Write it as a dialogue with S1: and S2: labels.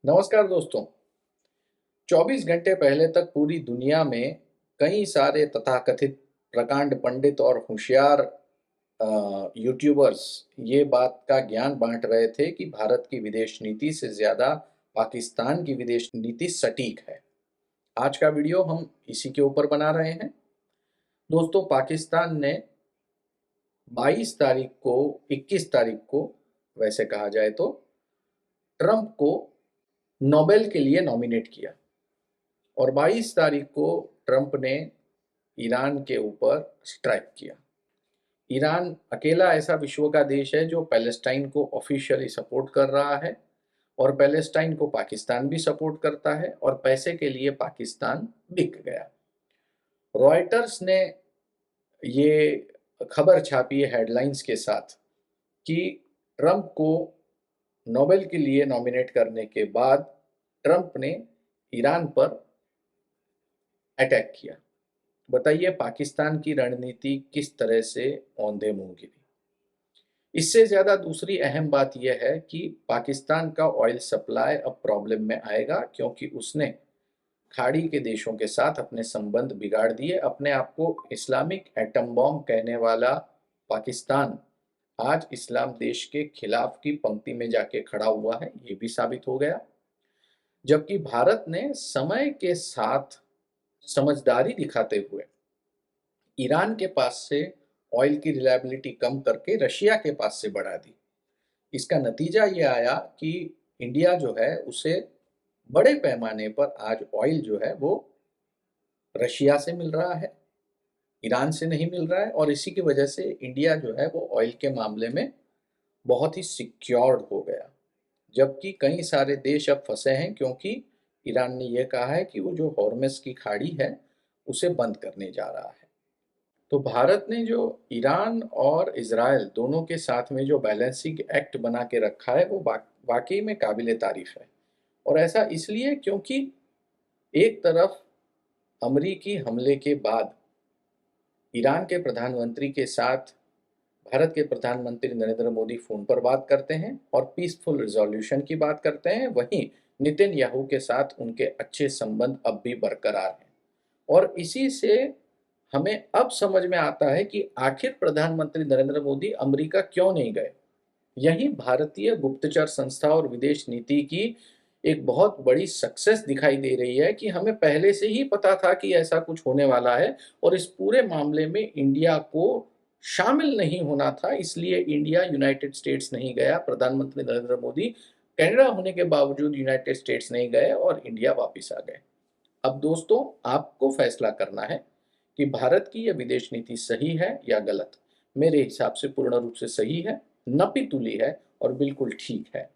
S1: नमस्कार दोस्तों। 24 घंटे पहले तक पूरी दुनिया में कई सारे तथाकथित प्रकांड पंडित और होशियार यूट्यूबर्स ये बात का ज्ञान बांट रहे थे कि भारत की विदेश नीति से ज़्यादा पाकिस्तान की विदेश नीति सटीक है। आज का वीडियो हम इसी के ऊपर बना रहे हैं। दोस्तों, पाकिस्तान ने 22 तारीख को 21 तारीख को वैसे कहा जाए तो ट्रंप को नोबेल के लिए नॉमिनेट किया और 22 तारीख को ट्रंप ने ईरान के ऊपर स्ट्राइक किया। ईरान अकेला ऐसा विश्व का देश है जो पैलेस्टाइन को ऑफिशियली सपोर्ट कर रहा है और पैलेस्टाइन को पाकिस्तान भी सपोर्ट करता है और पैसे के लिए पाकिस्तान बिक गया। रॉयटर्स ने ये खबर छापी है हेडलाइंस के साथ कि ट्रंप को नोबेल के लिए नॉमिनेट करने के बाद ट्रंप ने ईरान पर अटैक किया। बताइए पाकिस्तान की रणनीति किस तरह से औंधे मुंह गिरी। इससे ज़्यादा दूसरी अहम बात यह है कि पाकिस्तान का ऑयल सप्लाई अब प्रॉब्लम में आएगा क्योंकि उसने खाड़ी के देशों के साथ अपने संबंध बिगाड़ दिए। अपने आप को इस्लामिक एटम बॉम्ब कहने वाला पाकिस्तान आज इस्लाम देश के खिलाफ की पंक्ति में जाके खड़ा हुआ है, ये भी साबित हो गया। जबकि भारत ने समय के साथ समझदारी दिखाते हुए ईरान के पास से ऑयल की रिलायबिलिटी कम करके रशिया के पास से बढ़ा दी। इसका नतीजा ये आया कि इंडिया जो है उसे बड़े पैमाने पर आज ऑयल जो है वो रशिया से मिल रहा है, ईरान से नहीं मिल रहा है और इसी की वजह से इंडिया जो है वो ऑयल के मामले में बहुत ही सिक्योर्ड हो गया। जबकि कई सारे देश अब फंसे हैं क्योंकि ईरान ने यह कहा है कि वो जो हॉर्मस की खाड़ी है उसे बंद करने जा रहा है। तो भारत ने जो ईरान और इजराइल दोनों के साथ में जो बैलेंसिंग एक्ट बना के रखा है वो वाकई में काबिले तारीफ है। और ऐसा इसलिए क्योंकि एक तरफ अमरीकी हमले के बाद ईरान के प्रधानमंत्री के साथ भारत के प्रधानमंत्री नरेंद्र मोदी फोन पर बात करते हैं और पीसफुल रिजोल्यूशन की बात करते हैं, वहीं नेतन्याहू के साथ उनके अच्छे संबंध अब भी बरकरार हैं। और इसी से हमें अब समझ में आता है कि आखिर प्रधानमंत्री नरेंद्र मोदी अमेरिका क्यों नहीं गए। यही भारतीय गुप्तचर संस्था और विदेश नीति की एक बहुत बड़ी सक्सेस दिखाई दे रही है कि हमें पहले से ही पता था कि ऐसा कुछ होने वाला है और इस पूरे मामले में इंडिया को शामिल नहीं होना था। इसलिए इंडिया यूनाइटेड स्टेट्स नहीं गया, प्रधानमंत्री नरेंद्र मोदी कनाडा होने के बावजूद यूनाइटेड स्टेट्स नहीं गए और इंडिया वापस आ गए। अब दोस्तों, आपको फैसला करना है कि भारत की यह विदेश नीति सही है या गलत। मेरे हिसाब से पूर्ण रूप से सही है, नपी तुली है और बिल्कुल ठीक है।